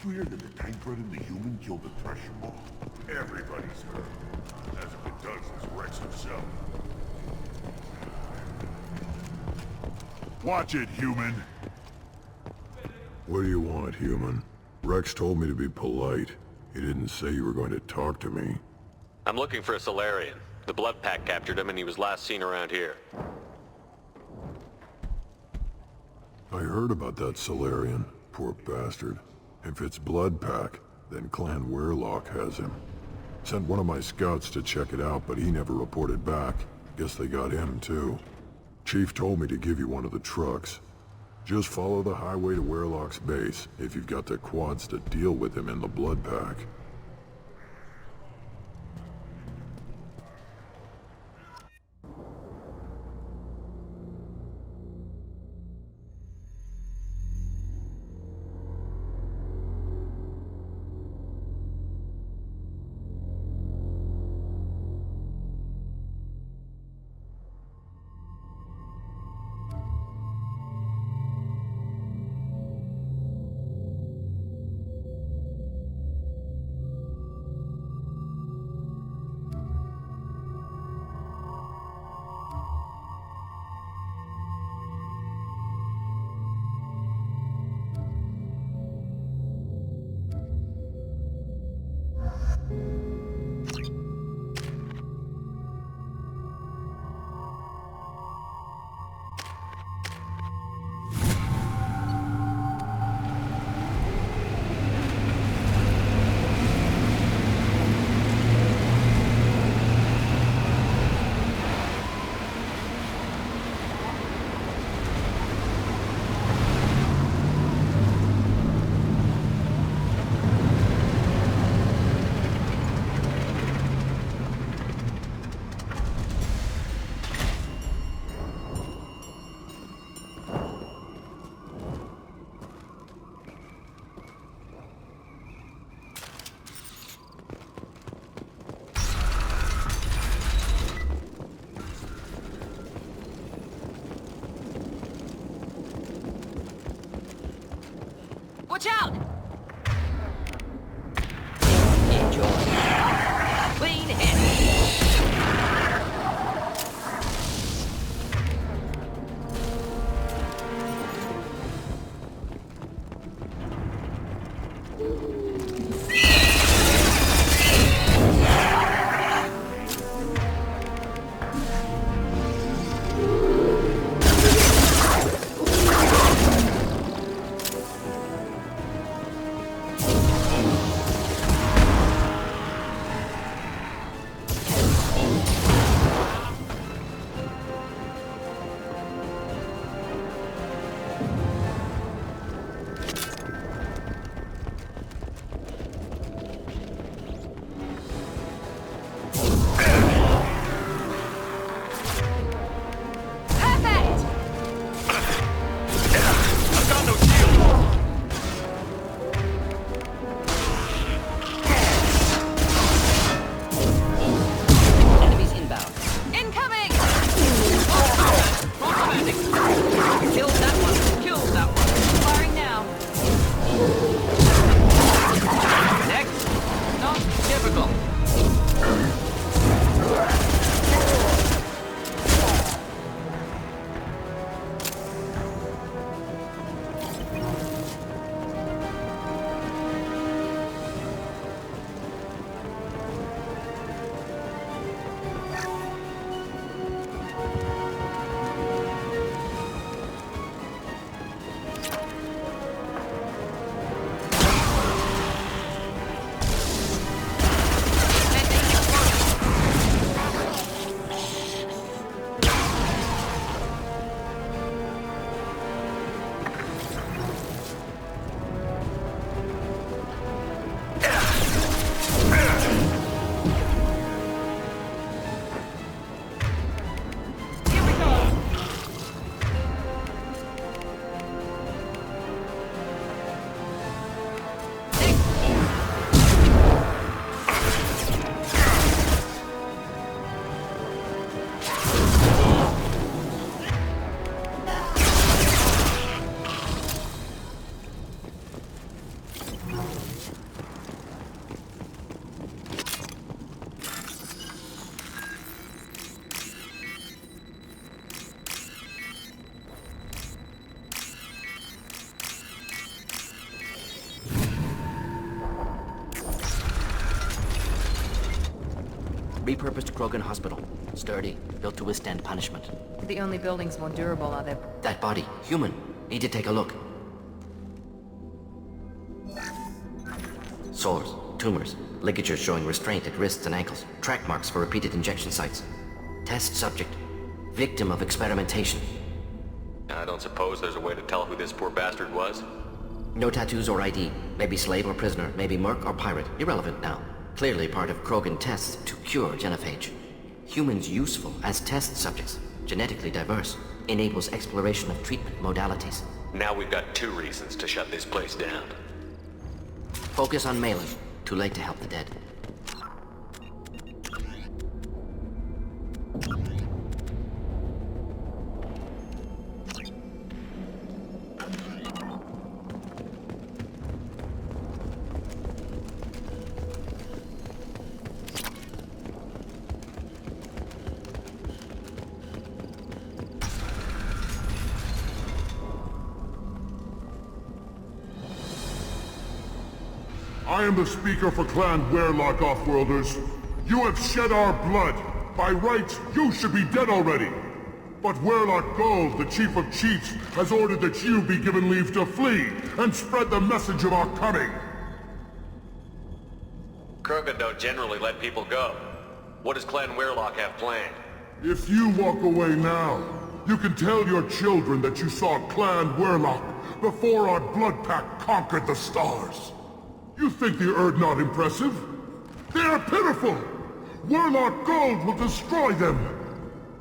clear that the tank run and the human killed the thresher? Everybody's hurt. As if it does this Rex himself. Watch it, human! What do you want, human? Rex told me to be polite. He didn't say you were going to talk to me. I'm looking for a Solarian. The blood pack captured him and he was last seen around here. I heard about that Solarian. Poor bastard. If it's blood pack, then Clan Weirlock has him. Sent one of my scouts to check it out, but he never reported back. Guess they got him too. Chief told me to give you one of the trucks. Just follow the highway to Weirlock's base if you've got the quads to deal with him in the blood pack. Watch out! Enjoy. Clean hit. Repurposed Krogan hospital. Sturdy, built to withstand punishment. The only buildings more durable are their... That body, human. Need to take a look. Sores, tumors, ligatures showing restraint at wrists and ankles, track marks for repeated injection sites. Test subject, victim of experimentation. I don't suppose there's a way to tell who this poor bastard was? No tattoos or ID. Maybe slave or prisoner, maybe merc or pirate. Irrelevant now. Clearly part of Krogan tests to cure genophage. Humans useful as test subjects, genetically diverse, enables exploration of treatment modalities. Now we've got 2 reasons to shut this place down. Focus on Malin. Too late to help the dead. I am the speaker for Clan Werlock Offworlders. You have shed our blood. By rights, you should be dead already. But Werlock Gold, the Chief of Chiefs, has ordered that you be given leave to flee and spread the message of our coming. Krogan don't generally let people go. What does Clan Werlock have planned? If you walk away now, you can tell your children that you saw Clan Werlock before our blood pack conquered the stars. You think the Erd not impressive? They are pitiful! Werlock Gold will destroy them!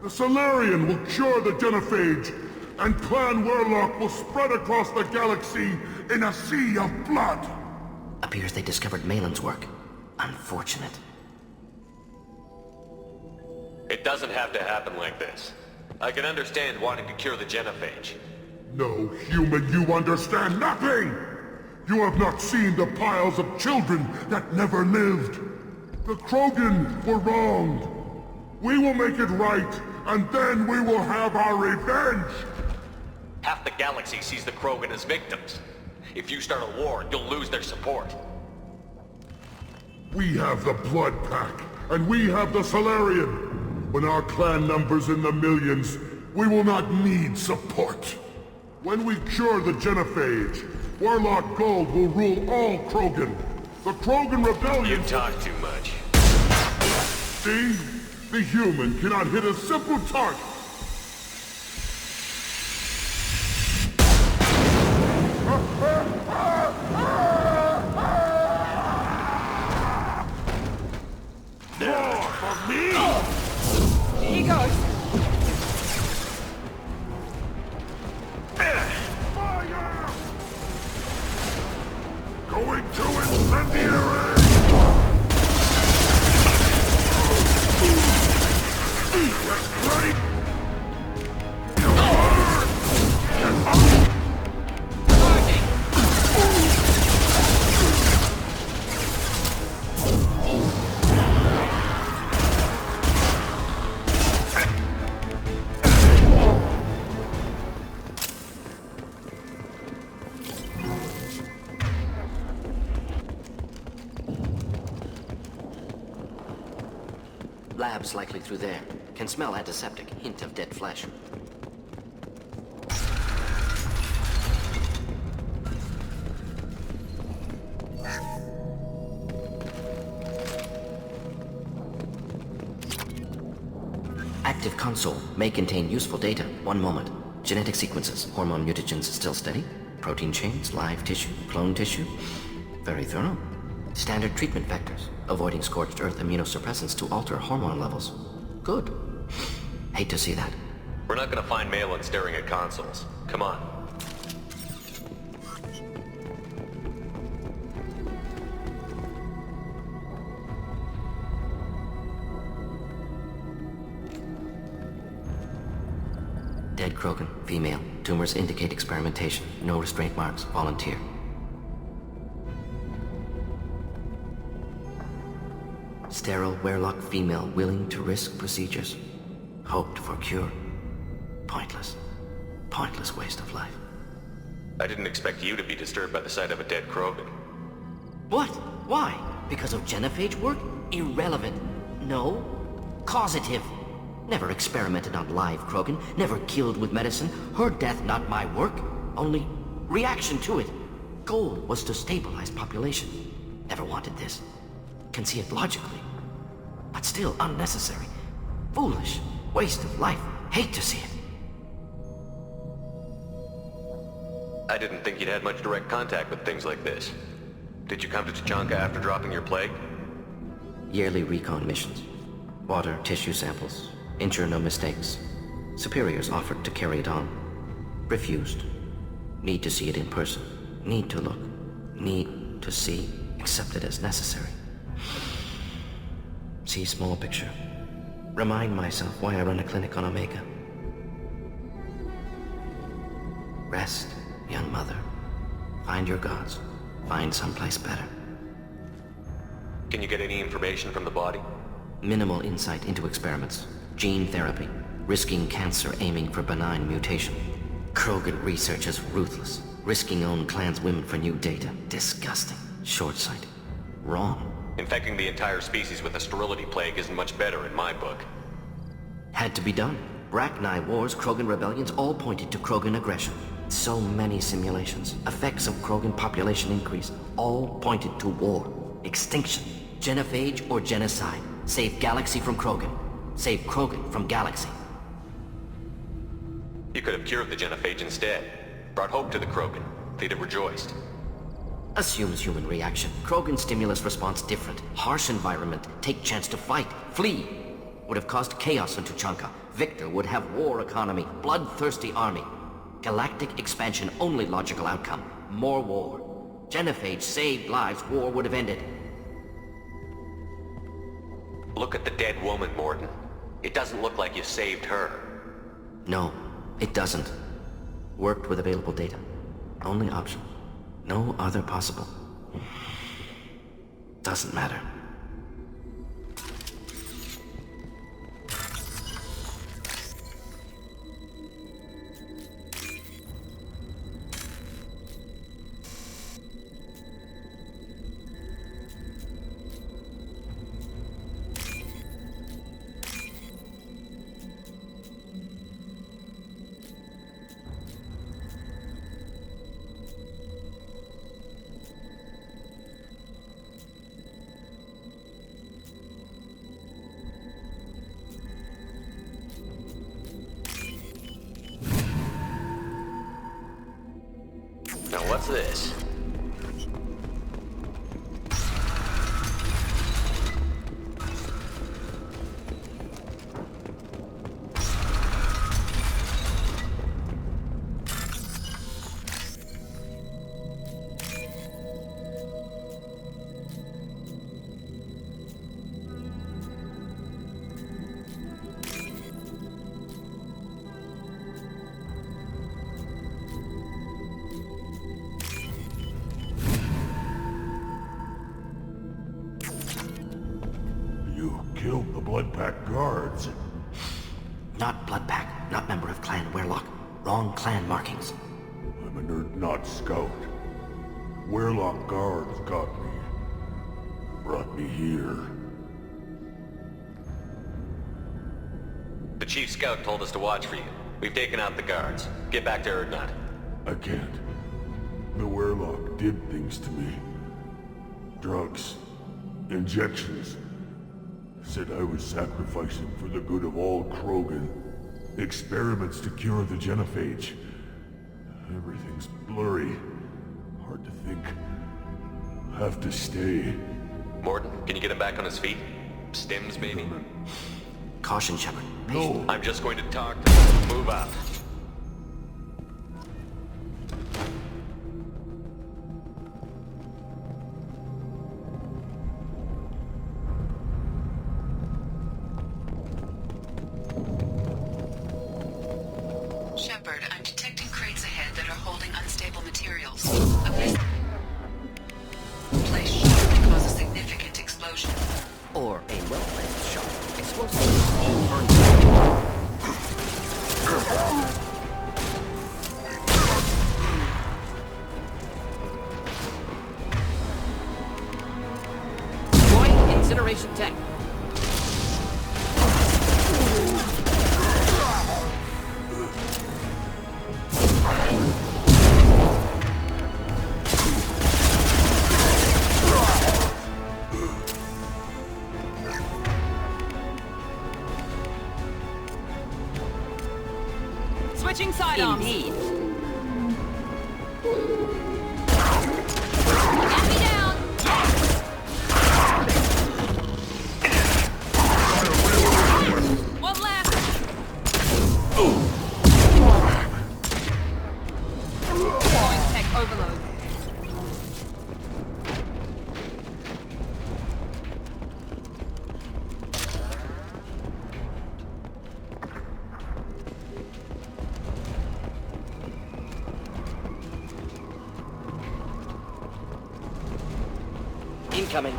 The Solarian will cure the genophage, and Clan Werlock will spread across the galaxy in a sea of blood! Appears they discovered Malin's work. Unfortunate. It doesn't have to happen like this. I can understand wanting to cure the genophage. No human, you understand nothing! You have not seen the piles of children that never lived. The Krogan were wronged. We will make it right, and then we will have our revenge! Half the galaxy sees the Krogan as victims. If you start a war, you'll lose their support. We have the Blood Pack, and we have the Solarian. When our clan numbers in the millions, we will not need support. When we cure the genophage, Werlock Gold will rule all Krogan. The Krogan Rebellion... You talk too much. See? The human cannot hit a simple target. More for me! Here he goes. Fire! Going to incendiary! Ready? Labs likely through there. Can smell antiseptic, hint of dead flesh. Active console may contain useful data. One moment. Genetic sequences, hormone mutagens still steady. Protein chains, live tissue, clone tissue. Very thorough. Standard treatment vectors, avoiding scorched earth immunosuppressants to alter hormone levels. Good. Hate to see that. We're not gonna find Malin staring at consoles. Come on. Dead Krogan, female. Tumors indicate experimentation. No restraint marks. Volunteer. Sterile Werlock female willing to risk procedures. Hoped for cure. Pointless. Pointless waste of life. I didn't expect you to be disturbed by the sight of a dead Krogan. What? Why? Because of genophage work? Irrelevant. No, Causative. Never experimented on live Krogan, never killed with medicine. Her death not my work, only reaction to it. Goal was to stabilize population. Never wanted this. Can see it logically. But still unnecessary. Foolish. Waste of life. Hate to see it. I didn't think you'd had much direct contact with things like this. Did you come to Tuchanka after dropping your plague? Yearly recon missions. Water, tissue samples. Ensure no mistakes. Superiors offered to carry it on. Refused. Need to see it in person. Need to look. Need to see. Accept it as necessary. See small picture. Remind myself why I run a clinic on Omega. Rest, young mother. Find your gods. Find someplace better. Can you get any information from the body? Minimal insight into experiments. Gene therapy. Risking cancer aiming for benign mutation. Krogan research is ruthless. Risking own clan's women for new data. Disgusting. Short-sighted. Wrong. Infecting the entire species with a sterility plague isn't much better in my book. Had to be done. Bracknai wars, Krogan rebellions, all pointed to Krogan aggression. So many simulations. Effects of Krogan population increase. All pointed to war. Extinction. Genophage or genocide. Save galaxy from Krogan. Save Krogan from galaxy. You could have cured the genophage instead. Brought hope to the Krogan. They'd have rejoiced. Assumes human reaction. Krogan stimulus response different. Harsh environment. Take chance to fight. Flee. Would have caused chaos in Tuchanka. Victor would have war economy. Bloodthirsty army. Galactic expansion only logical outcome. More war. Genophage saved lives. War would have ended. Look at the dead woman, Mordin. It doesn't look like you saved her. No, it doesn't. Worked with available data. Only option. No other possible. Doesn't matter. Now what's this? Killed the Blood Pack guards. Not Blood Pack, not member of Clan Werlock. Wrong clan markings. I'm a nerd, not scout. Werlock guards got me. Brought me here. The chief scout told us to watch for you. We've taken out the guards. Get back to Erdnot. I can't. The Werlock did things to me. Drugs. Injections. Said I was sacrificing for the good of all Krogan. Experiments to cure the genophage. Everything's blurry. Hard to think. Have to stay. Mordin, can you get him back on his feet? Stims, maybe? Caution, Shepard. No. I'm just going to talk to him. Move out. Shepard, I'm detecting crates ahead that are holding unstable materials. A place shock could cause a significant explosion. Or a well-placed shot. Explosives all burn. Deploying incineration tank. Switching sidearms. Indeed. Get me down. One left. Going tech overload. Incoming.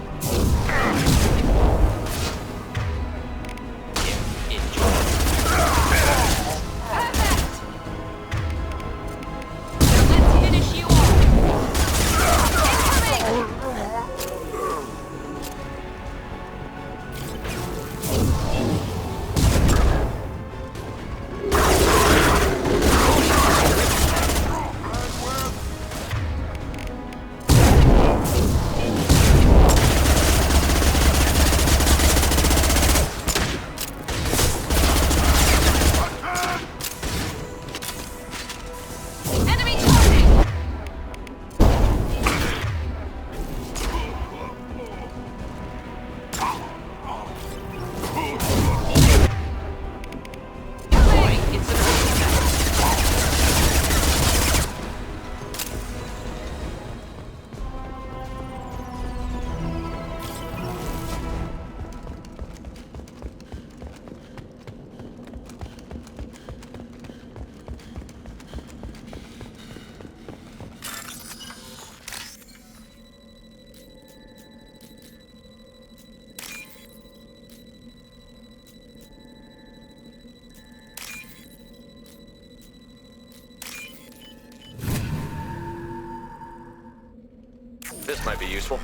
This might be useful.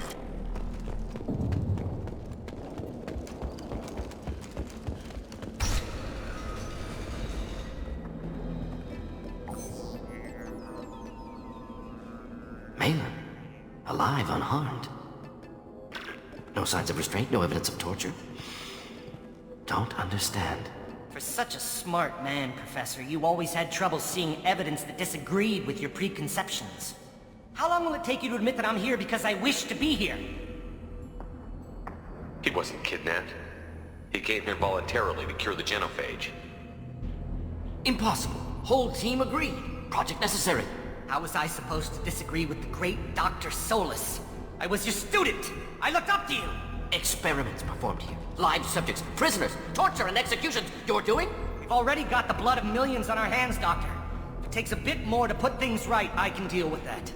Malin, alive, unharmed. No signs of restraint, no evidence of torture. Don't understand. For such a smart man, Professor, you always had trouble seeing evidence that disagreed with your preconceptions. How long will it take you to admit that I'm here because I wish to be here? He wasn't kidnapped. He came here voluntarily to cure the genophage. Impossible. Whole team agreed. Project necessary. How was I supposed to disagree with the great Dr. Solus? I was your student! I looked up to you! Experiments performed here. Live subjects, prisoners, torture and executions. You're doing? We've already got the blood of millions on our hands, Doctor. If it takes a bit more to put things right, I can deal with that.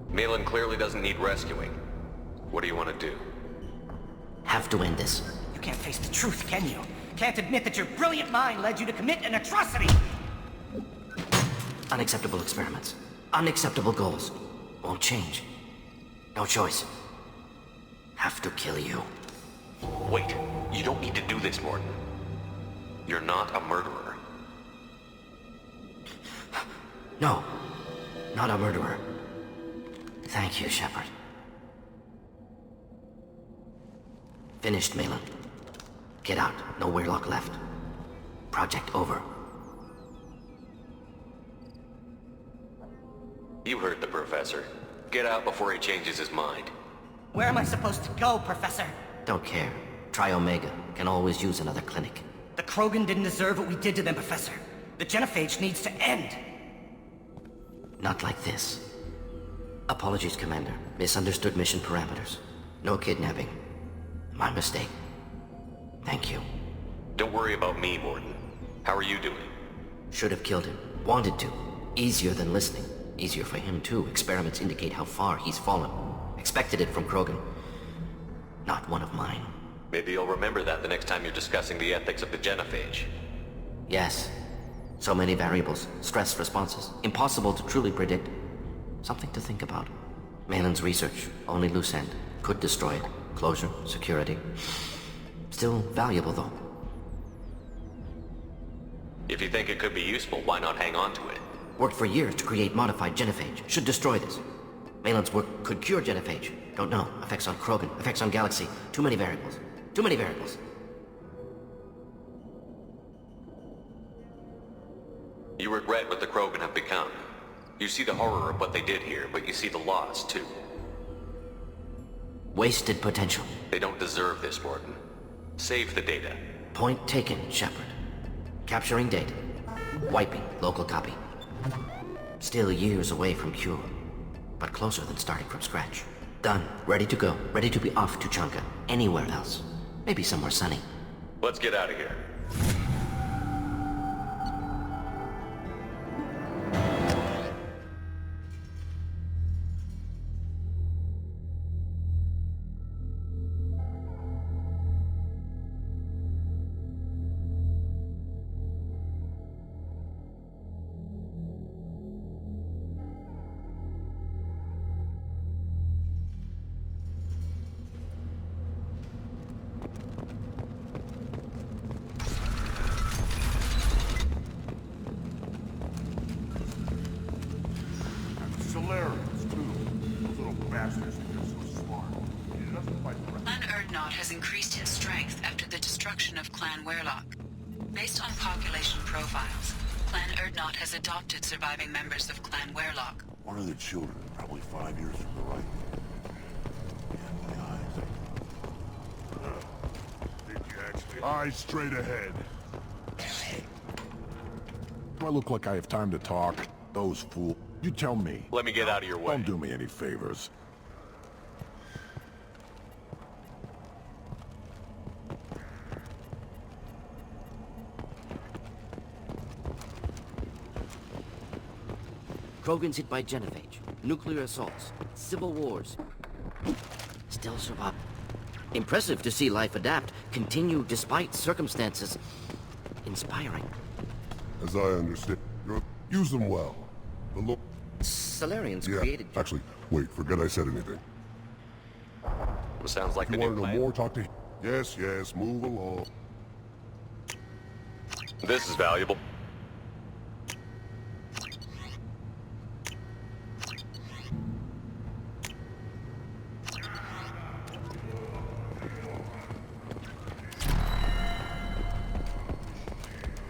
Malin clearly doesn't need rescuing. What do you want to do? Have to end this. You can't face the truth, can you? Can't admit that your brilliant mind led you to commit an atrocity! Unacceptable experiments. Unacceptable goals. Won't change. No choice. Have to kill you. Wait, you don't need to do this, Morton. You're not a murderer. No. Not a murderer. Thank you, Shepard. Finished, Malin. Get out. No Weirlock left. Project over. You heard the professor. Get out before he changes his mind. Where am I supposed to go, Professor? Don't care. Try Omega. Can always use another clinic. The Krogan didn't deserve what we did to them, Professor. The genophage needs to end. Not like this. Apologies, Commander. Misunderstood mission parameters. No kidnapping. My mistake. Thank you. Don't worry about me, Morton. How are you doing? Should have killed him. Wanted to. Easier than listening. Easier for him, too. Experiments indicate how far he's fallen. Expected it from Krogan. Not one of mine. Maybe you'll remember that the next time you're discussing the ethics of the genophage. Yes. So many variables. Stress responses. Impossible to truly predict. Something to think about. Malin's research. Only loose end. Could destroy it. Closure. Security. Still valuable, though. If you think it could be useful, why not hang on to it? Worked for years to create modified genophage. Should destroy this. Malin's work could cure genophage. Don't know. Effects on Krogan. Effects on Galaxy. Too many variables. Too many variables. You regret what the Krogan have become. You see the horror of what they did here, but you see the loss, too. Wasted potential. They don't deserve this, Warden. Save the data. Point taken, Shepard. Capturing data. Wiping local copy. Still years away from cure, but closer than starting from scratch. Done. Ready to go. Ready to be off to Chonka. Anywhere else. Maybe somewhere sunny. Let's get out of here. Solarians, too. Those little bastards think they're so smart. He doesn't fight the Clan Urdnot has increased in strength after the destruction of Clan Werlock. Based on population profiles, Clan Urdnot has adopted surviving members of Clan Werlock. One of the children, probably 5 years from the right. Yeah, my eyes. Did you actually? Eyes straight ahead. Do I look like I have time to talk? Those fools. You tell me. Let me get out of your way. Don't do me any favors. Krogans hit by genophage, nuclear assaults, civil wars. Still survive. Impressive to see life adapt, continue despite circumstances. Inspiring. As I understand, use them well. The look. Solarians Yeah, created... actually, wait, forget I said anything. Well, sounds like If the you new want to know plan. more, talk to... Yes, yes, move along. This is valuable.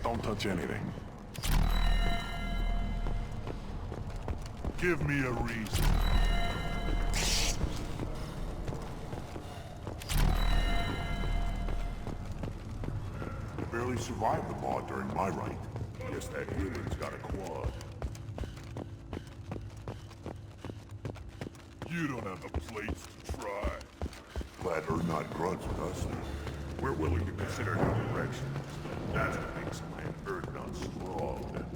Don't touch anything. Give me a reason. Barely survived the maw during my reign. Guess that human's got a quad. You don't have the plates to try. Glad they're not grunts with us. We're willing to consider new directions. That's what makes Clan Urdnot strong.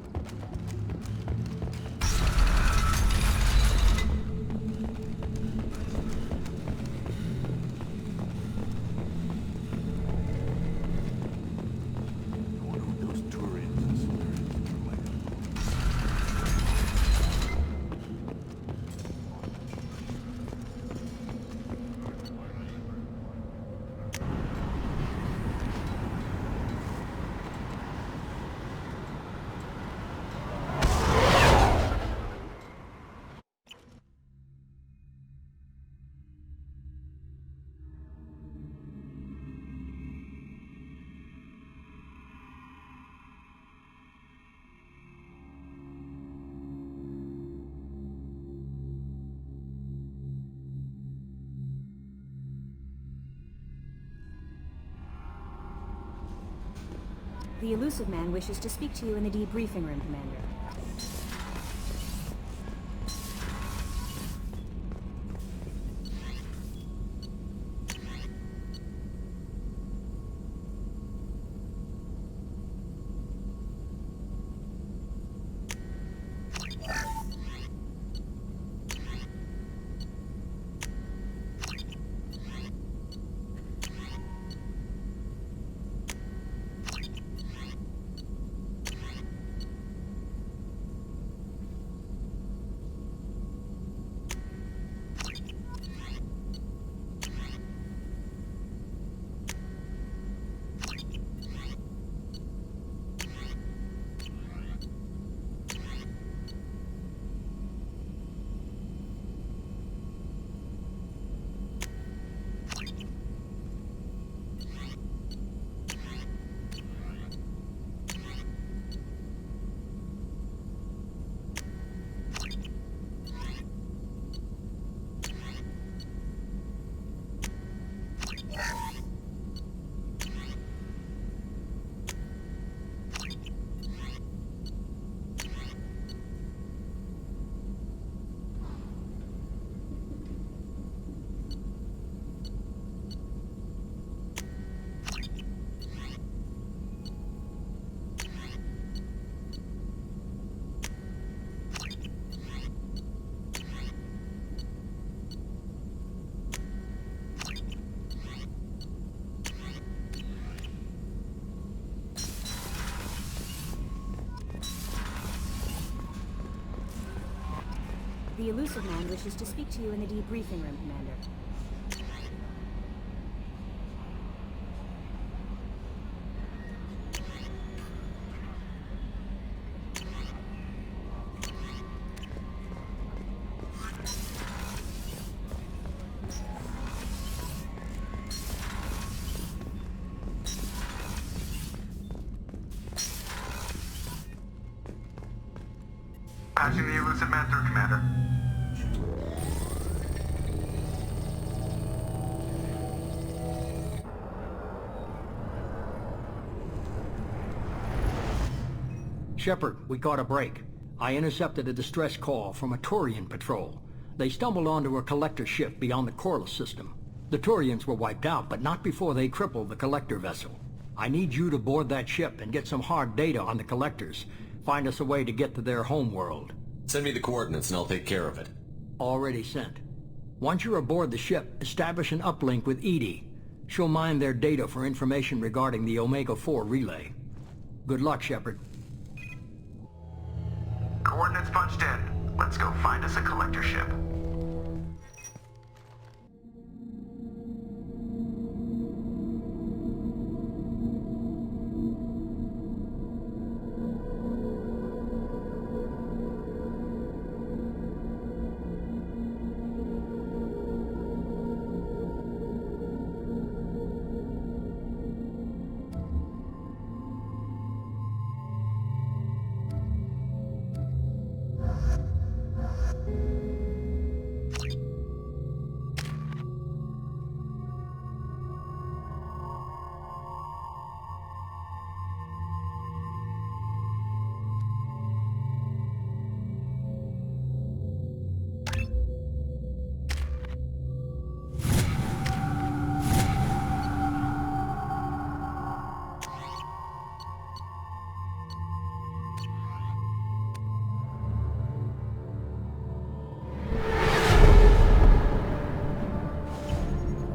The elusive man wishes to speak to you in the debriefing room, Commander. The elusive man wishes to speak to you in the debriefing room, Commander. Patching the elusive man through, Commander. Shepard, we caught a break. I intercepted a distress call from a Turian patrol. They stumbled onto a collector ship beyond the Corliss system. The Turians were wiped out, but not before they crippled the collector vessel. I need you to board that ship and get some hard data on the collectors. Find us a way to get to their home world. Send me the coordinates and I'll take care of it. Already sent. Once you're aboard the ship, establish an uplink with Edie. She'll mine their data for information regarding the Omega-4 relay. Good luck, Shepard. Coordinates punched in. Let's go find us a collector ship.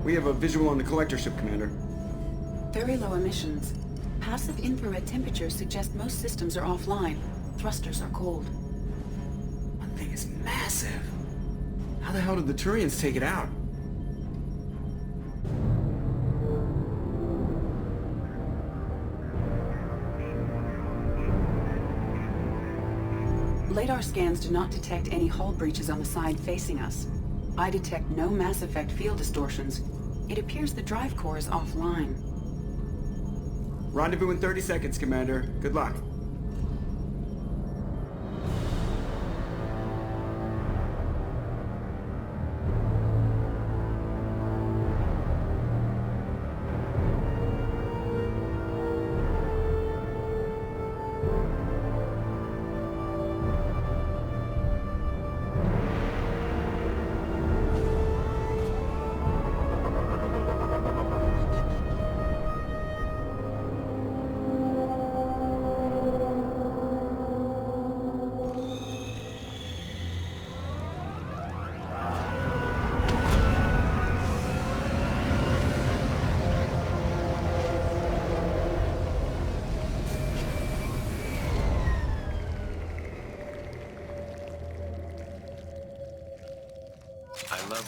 We have a visual on the collector ship, Commander. Very low emissions. Passive infrared temperatures suggest most systems are offline. Thrusters are cold. That thing is massive. How the hell did the Turians take it out? Radar scans do not detect any hull breaches on the side facing us. I detect no Mass Effect field distortions. It appears the drive core is offline. Rendezvous in 30 seconds, Commander. Good luck.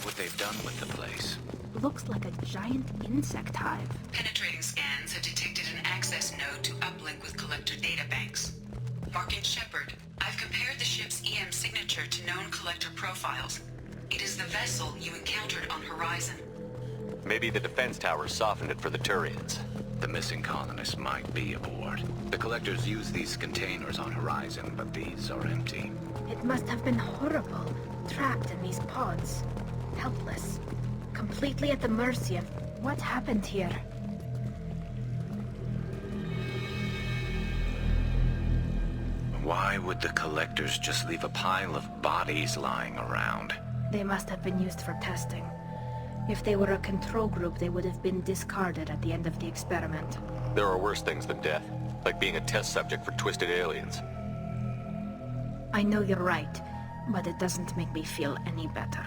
What they've done with the place. Looks like a giant insect hive. Penetrating scans have detected an access node to uplink with collector databanks. Marking Shepard, I've compared the ship's EM signature to known collector profiles. It is the vessel you encountered on Horizon. Maybe the defense tower softened it for the Turians. The missing colonists might be aboard. The collectors use these containers on Horizon, but these are empty. It must have been horrible, trapped in these pods. Helpless. Completely at the mercy of what happened here. Why would the collectors just leave a pile of bodies lying around? They must have been used for testing. If they were a control group, they would have been discarded at the end of the experiment. There are worse things than death, like being a test subject for twisted aliens. I know you're right, but it doesn't make me feel any better.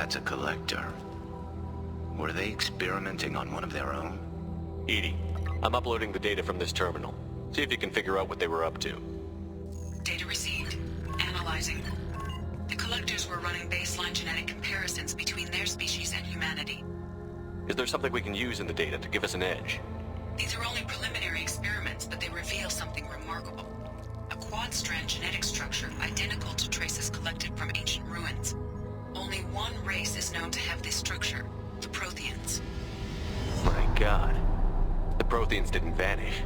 That's a collector. Were they experimenting on one of their own? Edie, I'm uploading the data from this terminal. See if you can figure out what they were up to. Data received. Analyzing. The collectors were running baseline genetic comparisons between their species and humanity. Is there something we can use in the data to give us an edge? These are only preliminary experiments, but they reveal something remarkable. A quad-strand genetic structure identical to traces collected from ancient ruins. Only one race is known to have this structure, the Protheans. My god. The Protheans didn't vanish.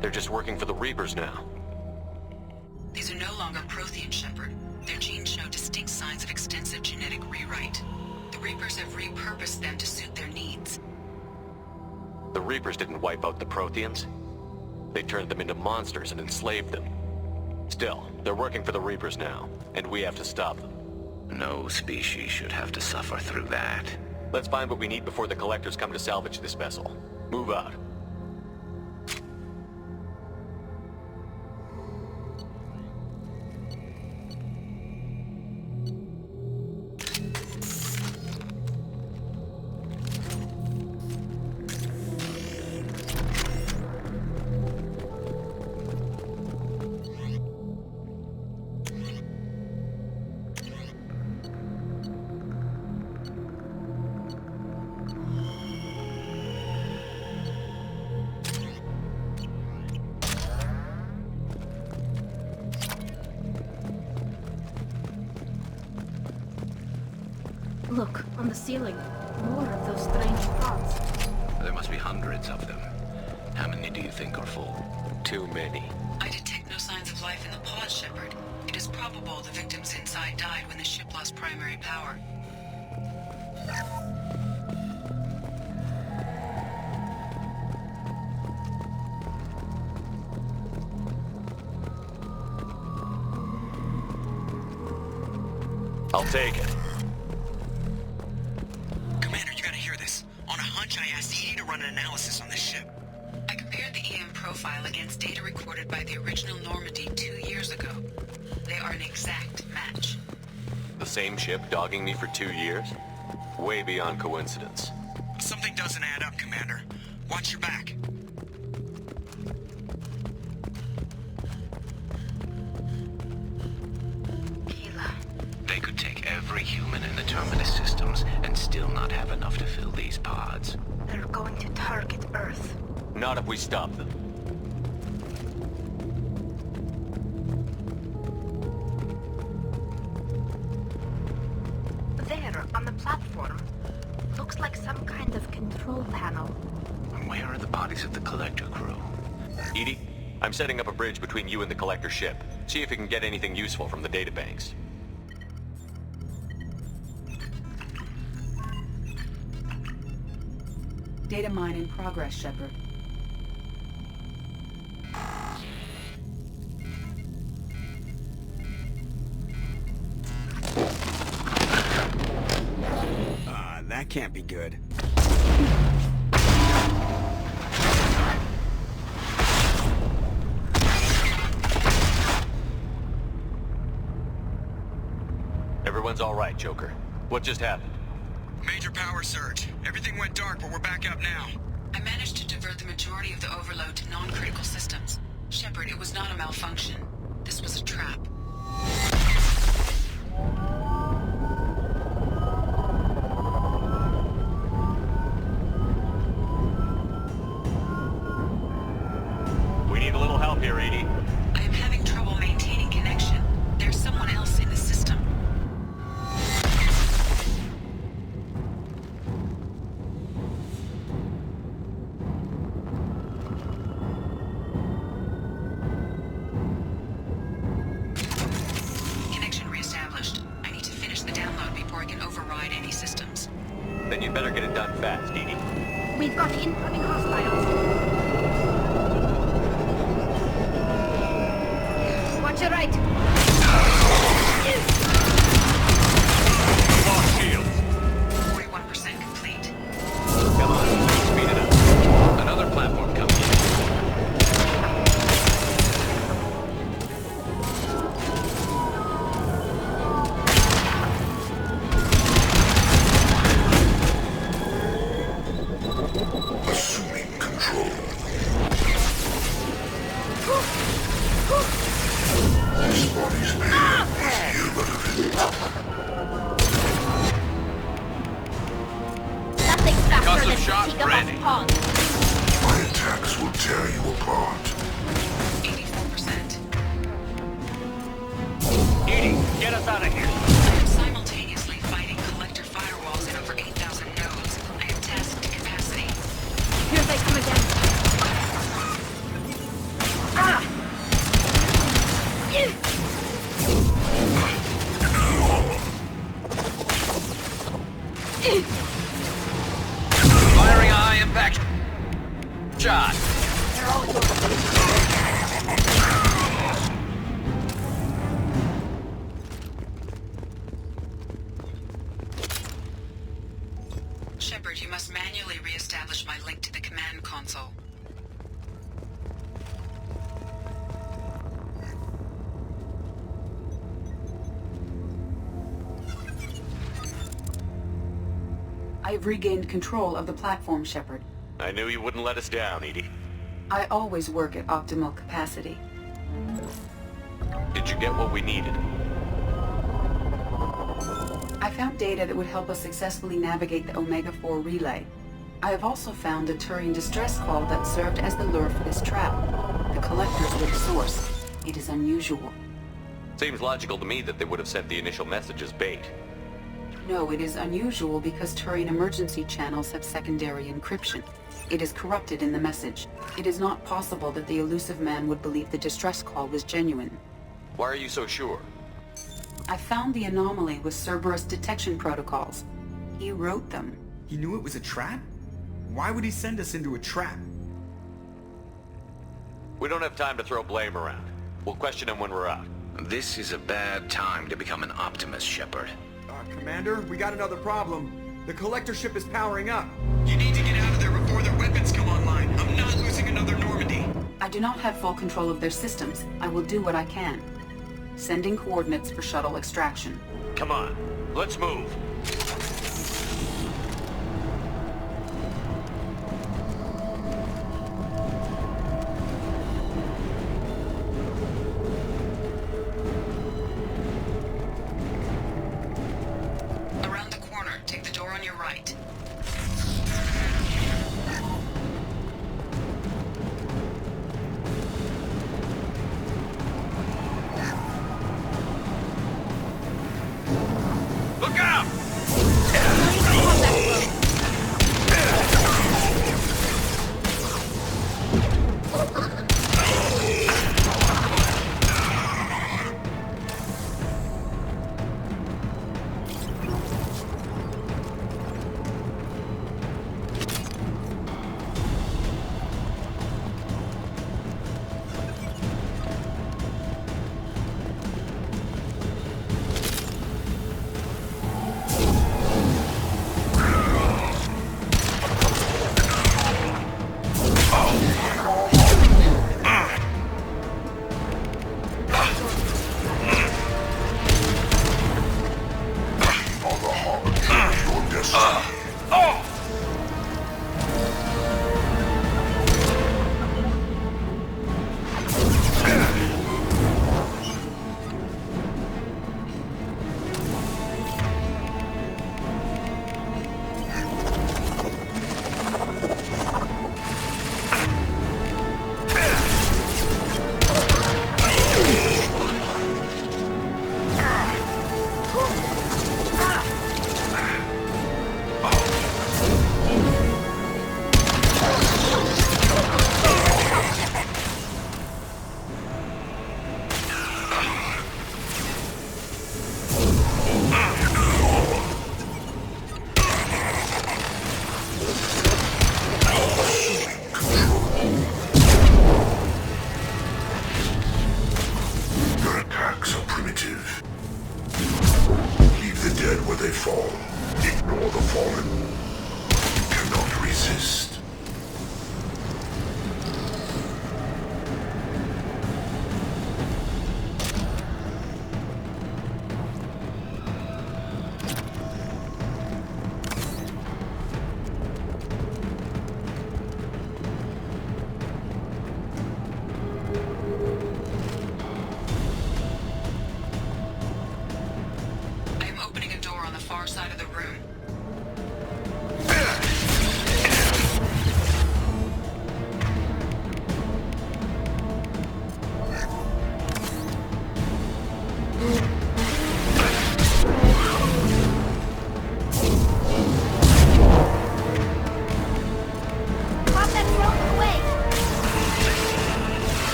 They're just working for the Reapers now. These are no longer Prothean, Shepard. Their genes show distinct signs of extensive genetic rewrite. The Reapers have repurposed them to suit their needs. The Reapers didn't wipe out the Protheans. They turned them into monsters and enslaved them. Still, they're working for the Reapers now, and we have to stop them. No species should have to suffer through that. Let's find what we need before the Collectors come to salvage this vessel. Move out. Look, on the ceiling. More of those strange pods. There must be hundreds of them. How many do you think are full? Too many. I detect no signs of life in the pods, Shepard. It is probable the victims inside died when the ship lost primary power. I'll take it. Commander, you gotta hear this. On a hunch, I asked Edie to run an analysis on this ship. I compared the EM profile against data recorded by the original Normandy 2 years ago. They are an exact match. The same ship dogging me for 2 years? Way beyond coincidence. Something doesn't add up, Commander. Watch your back. They could take every human in the Terminus systems and still not have enough to fill these pods. They're going to target Earth. Not if we stop them. There, on the platform. Looks like some kind of control panel. Where are the bodies of the Collector crew? Edie, I'm setting up a bridge between you and the Collector ship. See if you can get anything useful from the databanks. Data mine in progress, Shepard. That can't be good. Everyone's all right, Joker. What just happened? Major power surge. Everything went dark, but we're back up now. I managed to divert the majority of the overload to non-critical systems. Shepard, it was not a malfunction. This was a trap. We need a little help here, Edie. I am having trouble maintaining connection. There's someone else in the system. Connection reestablished. I need to finish the download before I can override any systems. Then you'd better get it done fast, Edie. We've got incoming hostiles. Watch your right. Lost shields. 41% complete. Come on, speed it up. Another platform coming in. This body's pain is irrelevant. Nothing's faster Custom than shot fatigue of ready. us pawns. My attacks will tear you apart. 84%. Edie, get us out of here. I am simultaneously fighting collector firewalls in over 8,000 nodes. I have tasked capacity. Here they come again. Ah! Firing a high impact shot. Shepard, you must manually re-establish my link to the command console. I've regained control of the platform, Shepard. I knew you wouldn't let us down, Edie. I always work at optimal capacity. Did you get what we needed? I found data that would help us successfully navigate the Omega-4 relay. I have also found a Turian distress call that served as the lure for this trap. The collectors were the source. It is unusual. Seems logical to me that they would have sent the initial message as bait. No, it is unusual because Turian emergency channels have secondary encryption. It is corrupted in the message. It is not possible that the elusive man would believe the distress call was genuine. Why are you so sure? I found the anomaly with Cerberus detection protocols. He wrote them. He knew it was a trap? Why would he send us into a trap? We don't have time to throw blame around. We'll question him when we're out. This is a bad time to become an optimist, Shepard. Commander, we got another problem. The collector ship is powering up. You need to get out of there before their weapons come online. I'm not losing another Normandy. I do not have full control of their systems. I will do what I can. Sending coordinates for shuttle extraction. Come on, let's move. Around the corner, take the door on your right. Look out!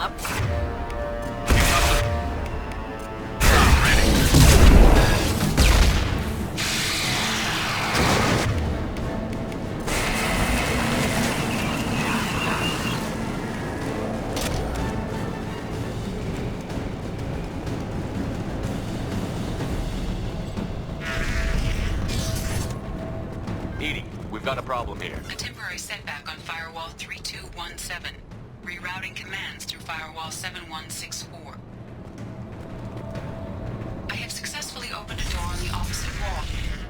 up. Got a problem here. A temporary setback on Firewall 3217. Rerouting commands through Firewall 7164. I have successfully opened a door on the opposite wall.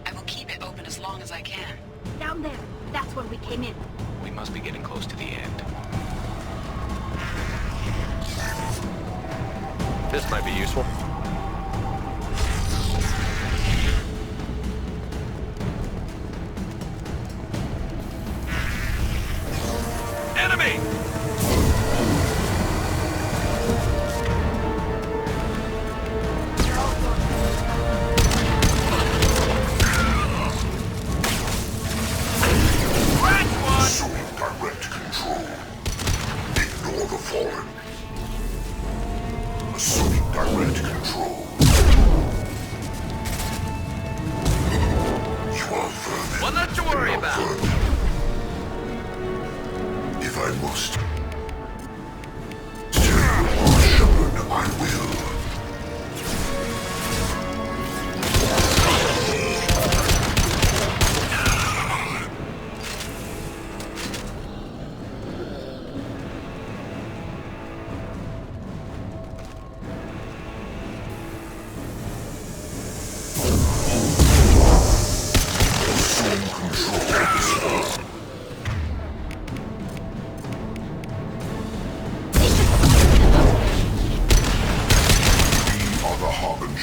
I will keep it open as long as I can. Down there. That's where we came in. We must be getting close to the end. This might be useful. Enemy! Assuming direct control. Ignore the fallen. Assuming direct control. You are vermin. Well, not to worry about. If I must. Shepard, I will.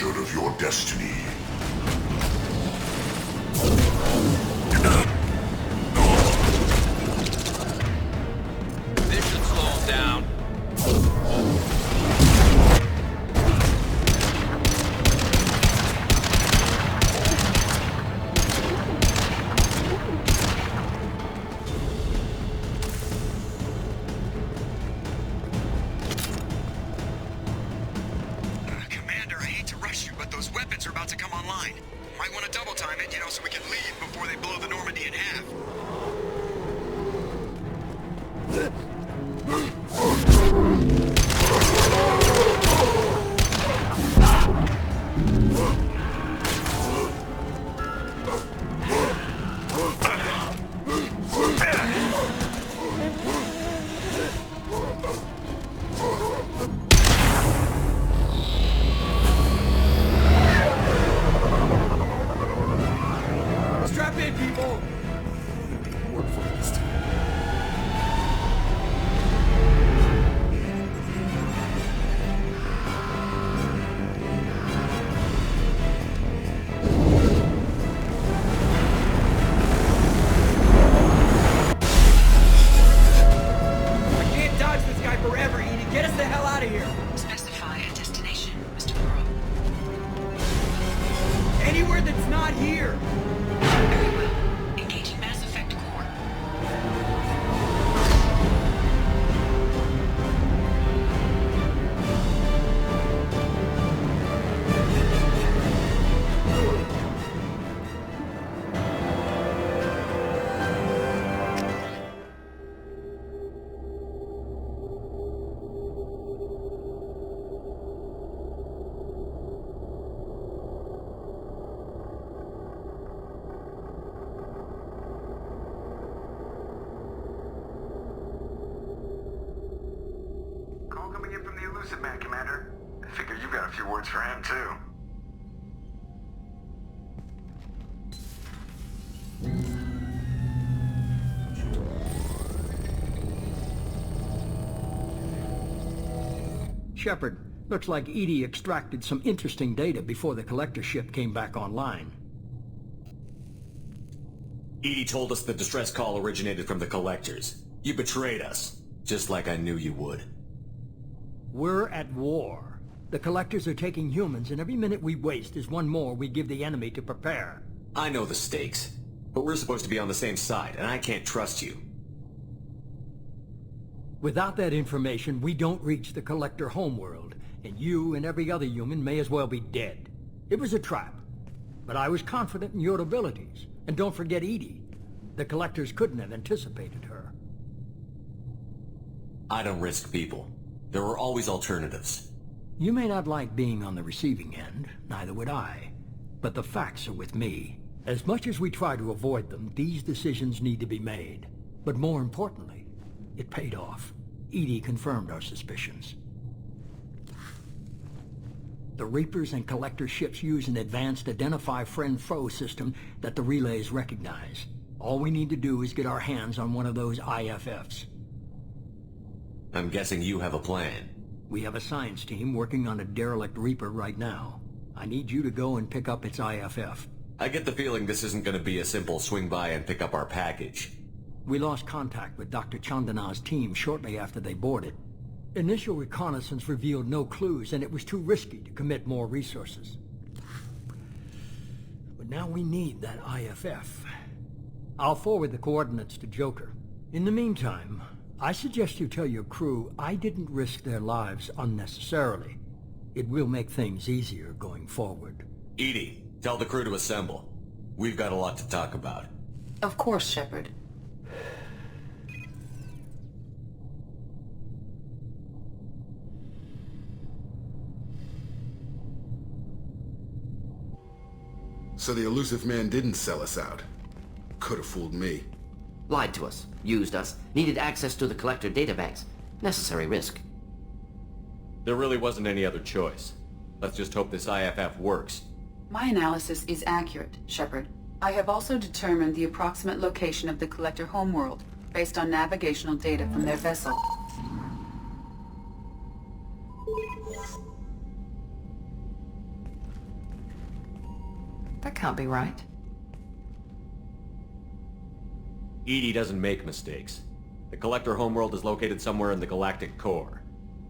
Of your destiny. This should slow him down. So we can leave before they blow the Normandy in half. Man, Commander. I figure you got a few words for him, too. Shepard, looks like Edie extracted some interesting data before the collector ship came back online. Edie told us the distress call originated from the collectors. You betrayed us, just like I knew you would. We're at war. The collectors are taking humans, and every minute we waste is one more we give the enemy to prepare. I know the stakes, but we're supposed to be on the same side, and I can't trust you. Without that information, we don't reach the Collector homeworld, and you and every other human may as well be dead. It was a trap, but I was confident in your abilities. And don't forget Edie. The Collectors couldn't have anticipated her. I don't risk people. There are always alternatives. You may not like being on the receiving end, neither would I. But the facts are with me. As much as we try to avoid them, these decisions need to be made. But more importantly, it paid off. Edie confirmed our suspicions. The Reapers and Collector ships use an advanced identify friend-foe system that the relays recognize. All we need to do is get our hands on one of those IFFs. I'm guessing you have a plan. We have a science team working on a derelict Reaper right now. I need you to go and pick up its IFF. I get the feeling this isn't going to be a simple swing by and pick up our package. We lost contact with Dr. Chandana's team shortly after they boarded. Initial reconnaissance revealed no clues, and it was too risky to commit more resources. But now we need that IFF. I'll forward the coordinates to Joker. In the meantime, I suggest you tell your crew I didn't risk their lives unnecessarily. It will make things easier going forward. Edie, tell the crew to assemble. We've got a lot to talk about. Of course, Shepard. So the elusive man didn't sell us out. Could have fooled me. Lied to us, used us, needed access to the Collector databanks. Necessary risk. There really wasn't any other choice. Let's just hope this IFF works. My analysis is accurate, Shepard. I have also determined the approximate location of the Collector homeworld, based on navigational data from their vessel. That can't be right. Edie doesn't make mistakes. The Collector homeworld is located somewhere in the galactic core.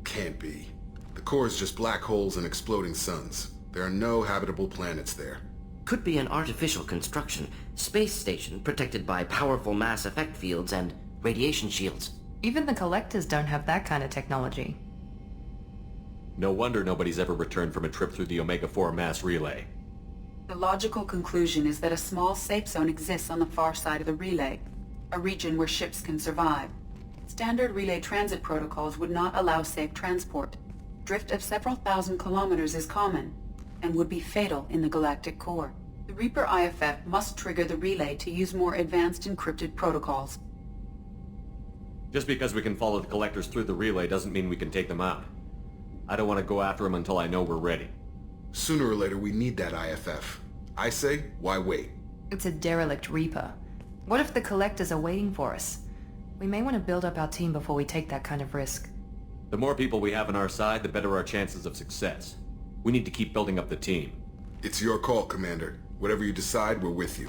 Can't be. The core is just black holes and exploding suns. There are no habitable planets there. Could be an artificial construction, space station protected by powerful mass effect fields and radiation shields. Even the Collectors don't have that kind of technology. No wonder nobody's ever returned from a trip through the Omega-4 mass relay. The logical conclusion is that a small safe zone exists on the far side of the relay, a region where ships can survive. Standard relay transit protocols would not allow safe transport. Drift of several thousand kilometers is common, and would be fatal in the galactic core. The Reaper IFF must trigger the relay to use more advanced encrypted protocols. Just because we can follow the Collectors through the relay doesn't mean we can take them out. I don't want to go after them until I know we're ready. Sooner or later we need that IFF. I say, why wait? It's a derelict Reaper. What if the Collectors are waiting for us? We may want to build up our team before we take that kind of risk. The more people we have on our side, the better our chances of success. We need to keep building up the team. It's your call, Commander. Whatever you decide, we're with you.